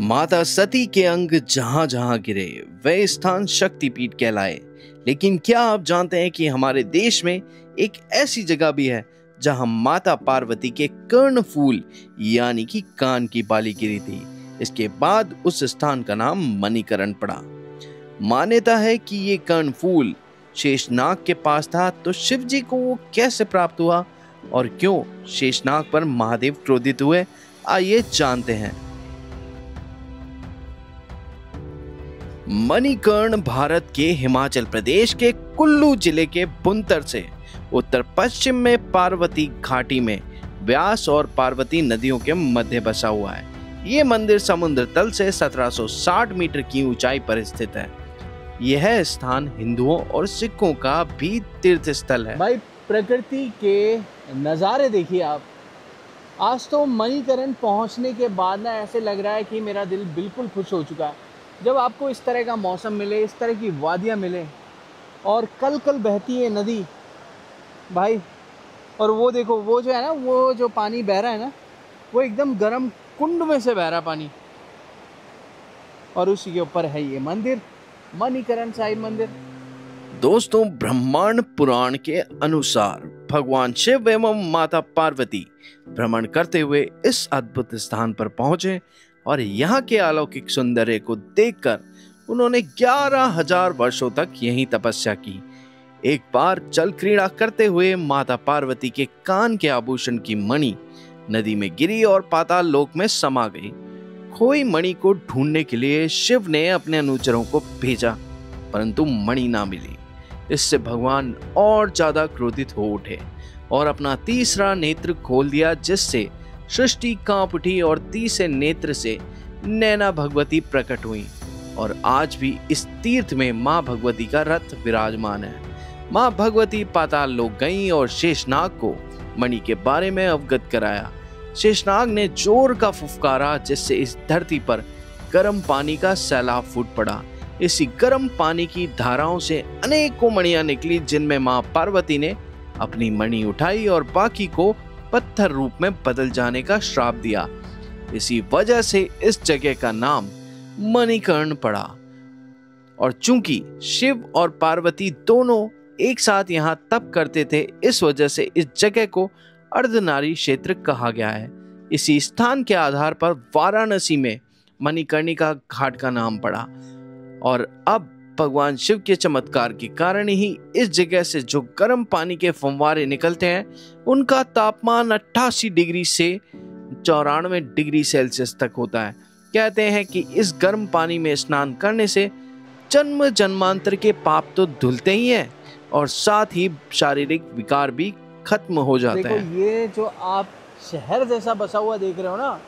माता सती के अंग जहां जहां गिरे वह स्थान शक्तिपीठ कहलाए। लेकिन क्या आप जानते हैं कि हमारे देश में एक ऐसी जगह भी है जहां माता पार्वती के कर्णफूल यानी कि कान की बाली गिरी थी। इसके बाद उस स्थान का नाम मणिकरण पड़ा। मान्यता है कि ये कर्णफूल शेषनाग के पास था, तो शिव जी को वो कैसे प्राप्त हुआ और क्यों शेषनाग पर महादेव क्रोधित हुए, आइए जानते हैं। मणिकर्ण भारत के हिमाचल प्रदेश के कुल्लू जिले के बुंतर से उत्तर पश्चिम में पार्वती घाटी में व्यास और पार्वती नदियों के मध्य बसा हुआ है। ये मंदिर समुद्र तल से 1760 मीटर की ऊंचाई पर स्थित है। यह स्थान हिंदुओं और सिखों का भी तीर्थ स्थल है। भाई प्रकृति के नज़ारे देखिए आप। आज तो मणिकरण पहुंचने के बाद ना ऐसे लग रहा है कि मेरा दिल बिल्कुल खुश हो चुका है। जब आपको इस तरह का मौसम मिले, इस तरह की वादियाँ मिले और कल कल बहती है नदी भाई, और वो देखो वो जो है ना, वो जो पानी बह रहा है ना, वो एकदम गर्म कुंड में से बह रहा पानी, और उसी के ऊपर है ये मंदिर, मणिकरण साहिब मंदिर। दोस्तों, ब्रह्मांड पुराण के अनुसार भगवान शिव एवं माता पार्वती भ्रमण करते हुए इस अद्भुत स्थान पर पहुंचे और यहाँ के अलौकिक सौंदर्य को देखकर उन्होंने 11,000 वर्षों तक यहीं तपस्या की। एक बार जल क्रीड़ा करते हुए माता पार्वती के कान के आभूषण की मणि नदी में गिरी और पाताल लोक में समा गई। खोई मणि को ढूंढने के लिए शिव ने अपने अनुचरों को भेजा, परंतु मणि ना मिली। इससे भगवान और ज्यादा क्रोधित हो उठे और अपना तीसरा नेत्र खोल दिया, जिससे सृष्टि कांप उठी और तीसरे नेत्र से नैना भगवती प्रकट हुई। और आज भी इस तीर्थ में मां भगवती का रथ विराजमान है। मां भगवती पाताल लोक गईं और शेषनाग को मणि के बारे में अवगत कराया। शेषनाग ने जोर का फुफकारा, जिससे इस धरती पर गर्म पानी का सैलाब फूट पड़ा। इसी गर्म पानी की धाराओं से अनेकों मणियां निकली, जिनमें मां पार्वती ने अपनी मणि उठाई और बाकी को पत्थर रूप में बदल जाने का श्राप दिया। इसी वजह से इस जगह का नाम मणिकर्ण पड़ा। और चूंकि शिव और पार्वती दोनों एक साथ यहाँ तप करते थे, इस वजह से इस जगह को अर्धनारी क्षेत्र कहा गया है। इसी स्थान के आधार पर वाराणसी में मणिकर्णिका घाट का नाम पड़ा। और अब भगवान शिव के चमत्कार के कारण ही इस जगह से जो गर्म पानी के फव्वारे निकलते हैं, उनका तापमान 88 डिग्री से 94 डिग्री सेल्सियस तक होता है। कहते हैं कि इस गर्म पानी में स्नान करने से जन्म जन्मांतर के पाप तो धुलते ही हैं और साथ ही शारीरिक विकार भी खत्म हो जाते हैं। देखो, ये जो आप शहर जैसा बसा हुआ देख रहे हो ना,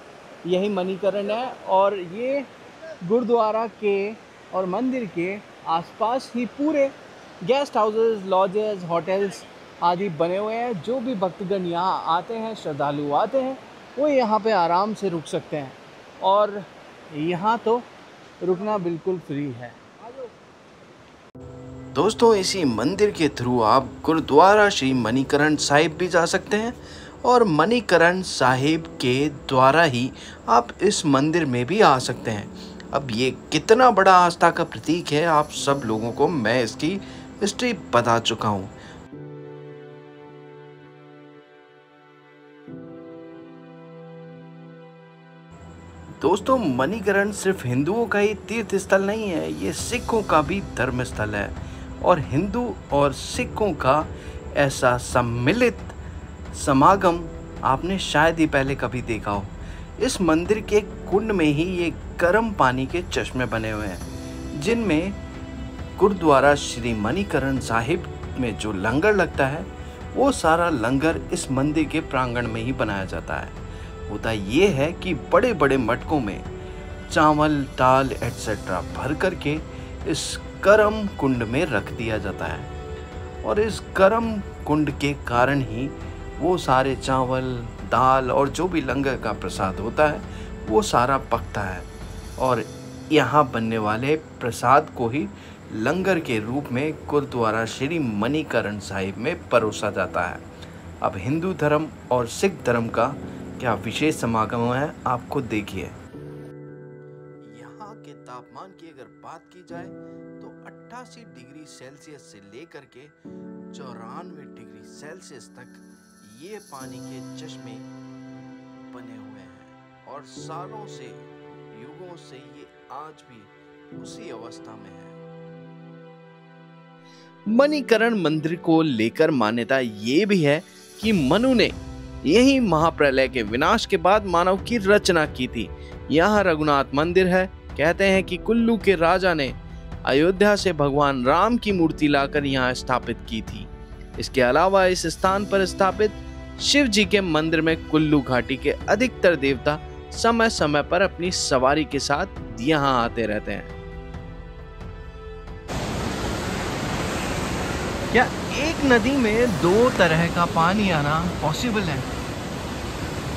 यही मणिकर्ण है। और ये गुरुद्वारा के और मंदिर के आसपास ही पूरे गेस्ट हाउसेस, लॉजेस, होटल्स आदि बने हुए हैं। जो भी भक्तगण यहाँ आते हैं, श्रद्धालु आते हैं, वो यहाँ पे आराम से रुक सकते हैं। और यहाँ तो रुकना बिल्कुल फ्री है। दोस्तों, इसी मंदिर के थ्रू आप गुरुद्वारा श्री मणिकरण साहिब भी जा सकते हैं और मणिकरण साहिब के द्वारा ही आप इस मंदिर में भी आ सकते हैं। अब ये कितना बड़ा आस्था का प्रतीक है, आप सब लोगों को मैं इसकी हिस्ट्री बता चुका हूँ। दोस्तों, मणिकरण सिर्फ हिंदुओं का ही तीर्थ स्थल नहीं है, ये सिखों का भी धर्म स्थल है। और हिंदू और सिखों का ऐसा सम्मिलित समागम आपने शायद ही पहले कभी देखा हो। इस मंदिर के कुंड में ही ये गर्म पानी के चश्मे बने हुए हैं, जिनमें गुरुद्वारा श्री मणिकरण साहिब में जो लंगर लगता है, वो सारा लंगर इस मंदिर के प्रांगण में ही बनाया जाता है। होता ये है कि बड़े बड़े मटकों में चावल, दाल एटसेट्रा भर करके इस गर्म कुंड में रख दिया जाता है। और इस गर्म कुंड के कारण ही वो सारे चावल, दाल और जो भी लंगर का प्रसाद होता है, वो सारा पकता है और यहाँ बनने वाले प्रसाद को ही लंगर के रूप में गुरुद्वारा श्री मणिकरण साहिब में परोसा जाता है। अब हिंदू धर्म और सिख धर्म का क्या विशेष समागम है, आपको देखिए। के तापमान की अगर बात की जाए तो 88 डिग्री सेल्सियस से लेकर के 94 डिग्री सेल्सियस तक ये पानी के चश्मे बने हुए हैं और सालों से, युगों से ये आज भी उसी अवस्था में है। मणिकरण मंदिर को लेकर मान्यता ये भी है कि मनु ने यही महाप्रलय के विनाश के बाद मानव की रचना की थी। यहाँ रघुनाथ मंदिर है। कहते हैं कि कुल्लू के राजा ने अयोध्या से भगवान राम की मूर्ति लाकर यहाँ स्थापित की थी। इसके अलावा इस स्थान पर स्थापित शिव जी के मंदिर में कुल्लू घाटी के अधिकतर देवता समय समय पर अपनी सवारी के साथ यहाँ आते रहते हैं। क्या एक नदी में दो तरह का पानी आना पॉसिबल है?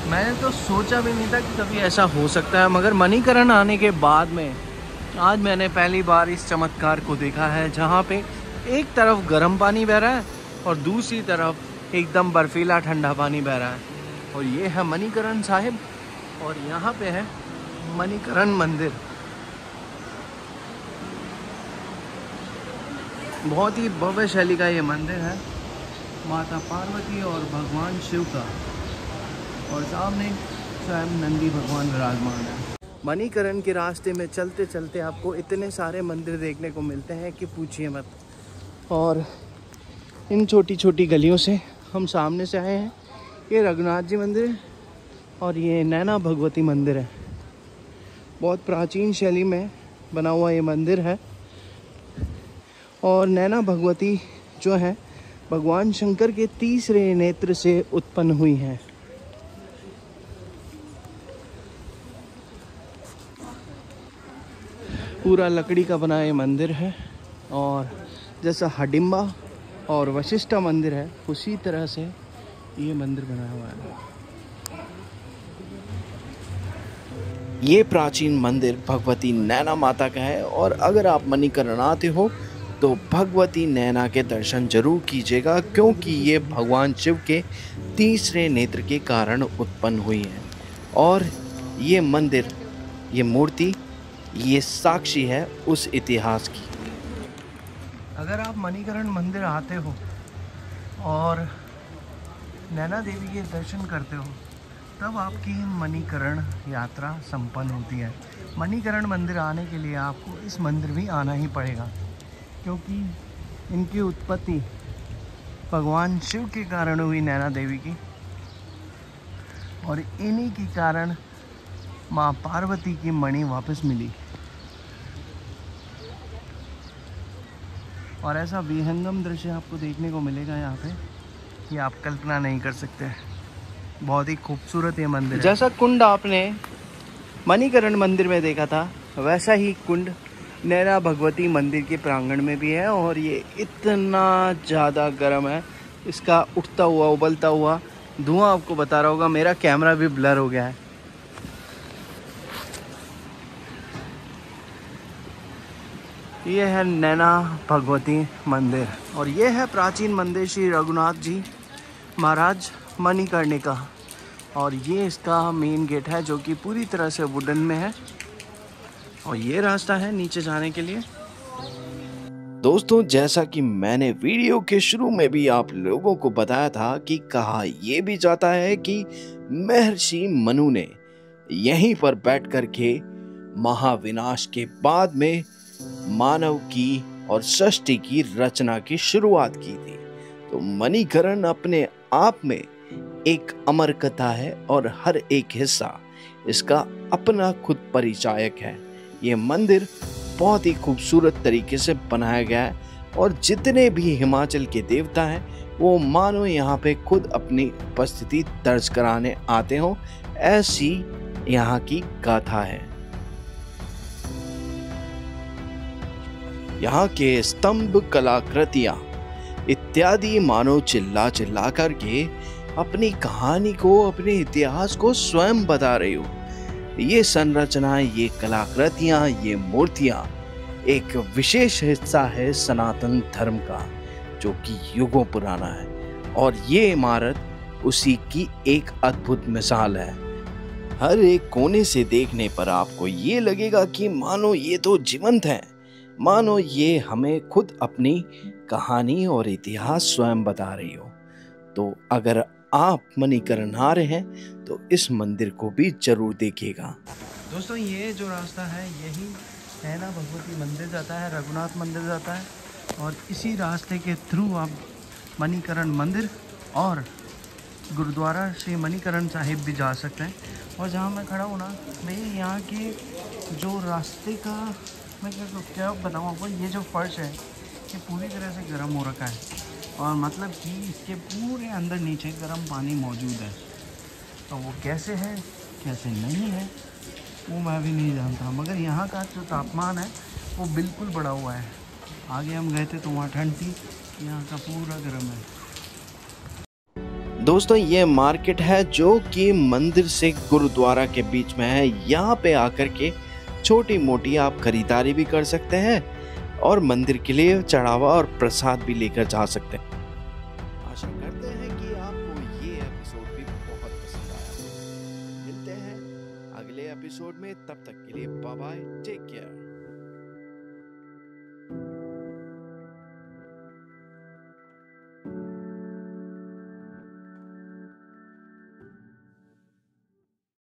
मैंने तो सोचा भी नहीं था कि कभी ऐसा हो सकता है, मगर मणिकरण आने के बाद में आज मैंने पहली बार इस चमत्कार को देखा है, जहाँ पे एक तरफ गर्म पानी बह रहा है और दूसरी तरफ एकदम बर्फीला ठंडा पानी बह रहा है। और ये है मणिकरण साहिब और यहाँ पे है मणिकरण मंदिर। बहुत ही भव्य शैली का ये मंदिर है, माता पार्वती और भगवान शिव का, और सामने स्वयं नंदी भगवान विराजमान है। मणिकरण के रास्ते में चलते चलते आपको इतने सारे मंदिर देखने को मिलते हैं कि पूछिए मत। और इन छोटी छोटी गलियों से हम सामने से आए हैं। ये रघुनाथ जी मंदिर और ये नैना भगवती मंदिर है। बहुत प्राचीन शैली में बना हुआ ये मंदिर है। और नैना भगवती जो है भगवान शंकर के तीसरे नेत्र से उत्पन्न हुई हैं। पूरा लकड़ी का बना ये मंदिर है और जैसा हडिम्बा और वशिष्ठा मंदिर है उसी तरह से ये मंदिर बना हुआ है। ये प्राचीन मंदिर भगवती नैना माता का है और अगर आप मणिकरण आते हो तो भगवती नैना के दर्शन जरूर कीजिएगा, क्योंकि ये भगवान शिव के तीसरे नेत्र के कारण उत्पन्न हुई है। और ये मंदिर, ये मूर्ति, ये साक्षी है उस इतिहास की। अगर आप मणिकरण मंदिर आते हो और नैना देवी के दर्शन करते हो तब आपकी मणिकरण यात्रा संपन्न होती है। मणिकरण मंदिर आने के लिए आपको इस मंदिर भी आना ही पड़ेगा, क्योंकि इनकी उत्पत्ति भगवान शिव के कारण हुई, नैना देवी की, और इन्हीं के कारण माँ पार्वती की मणि वापस मिली। और ऐसा विहंगम दृश्य आपको देखने को मिलेगा यहाँ पे कि आप कल्पना नहीं कर सकते। बहुत ही खूबसूरत ये मंदिर है। जैसा कुंड आपने मणिकरण मंदिर में देखा था वैसा ही कुंड नैना भगवती मंदिर के प्रांगण में भी है। और ये इतना ज़्यादा गर्म है, इसका उठता हुआ उबलता हुआ धुआं आपको बता रहा होगा। मेरा कैमरा भी ब्लर हो गया है। ये है नैना भगवती मंदिर और ये है प्राचीन मंदिर श्री रघुनाथ जी महाराज मणिकर्णिका। और ये इसका मेन गेट है जो कि पूरी तरह से वुडन में है। और ये रास्ता है नीचे जाने के लिए। दोस्तों, जैसा कि मैंने वीडियो के शुरू में भी आप लोगों को बताया था कि कहा यह भी जाता है कि महर्षि मनु ने यहीं पर बैठ कर के महाविनाश के बाद में मानव की और सृष्टि की रचना की शुरुआत की थी। तो मणिकरण अपने आप में एक अमर कथा है और हर एक हिस्सा इसका अपना खुद परिचायक है। ये मंदिर बहुत ही खूबसूरत तरीके से बनाया गया है और जितने भी हिमाचल के देवता हैं वो मानो यहाँ पे खुद अपनी उपस्थिति दर्ज कराने आते हों, ऐसी यहाँ की गाथा है। यहाँ के स्तंभ, कलाकृतियां इत्यादि मानो चिल्ला चिल्ला करके अपनी कहानी को, अपने इतिहास को स्वयं बता रही हो। ये संरचनाएं, ये कलाकृतियां, ये मूर्तियां एक विशेष हिस्सा है सनातन धर्म का, जो कि युगों पुराना है। और ये इमारत उसी की एक अद्भुत मिसाल है। हर एक कोने से देखने पर आपको ये लगेगा कि मानो ये तो जीवंत है, मानो ये हमें खुद अपनी कहानी और इतिहास स्वयं बता रही हो। तो अगर आप मणिकरण आ रहे हैं तो इस मंदिर को भी जरूर देखिएगा। दोस्तों ये जो रास्ता है यही है ना, भगवती मंदिर जाता है, रघुनाथ मंदिर जाता है, और इसी रास्ते के थ्रू आप मणिकरण मंदिर और गुरुद्वारा श्री मणिकरण साहिब भी जा सकते हैं। और जहाँ मैं खड़ा हूँ ना भैया, यहाँ के जो रास्ते का मैं क्या बताऊँ आपको, ये जो फर्श है ये पूरी तरह से गर्म हो रखा है, और मतलब कि इसके पूरे अंदर नीचे गर्म पानी मौजूद है। तो वो कैसे है कैसे नहीं है वो मैं भी नहीं जानता, मगर यहाँ का जो तापमान है वो बिल्कुल बढ़ा हुआ है। आगे हम गए थे तो वहाँ ठंड थी, यहाँ का पूरा गर्म है। दोस्तों ये मार्केट है जो कि मंदिर से गुरुद्वारा के बीच में है। यहाँ पे आकर के छोटी मोटी आप खरीदारी भी कर सकते हैं और मंदिर के लिए चढ़ावा और प्रसाद भी लेकर जा सकते हैं। आशा करते हैं कि आपको ये एपिसोड भी बहुत पसंद आया। मिलते हैं अगले एपिसोड में, तब तक के लिए बाय बाय, टेक केयर।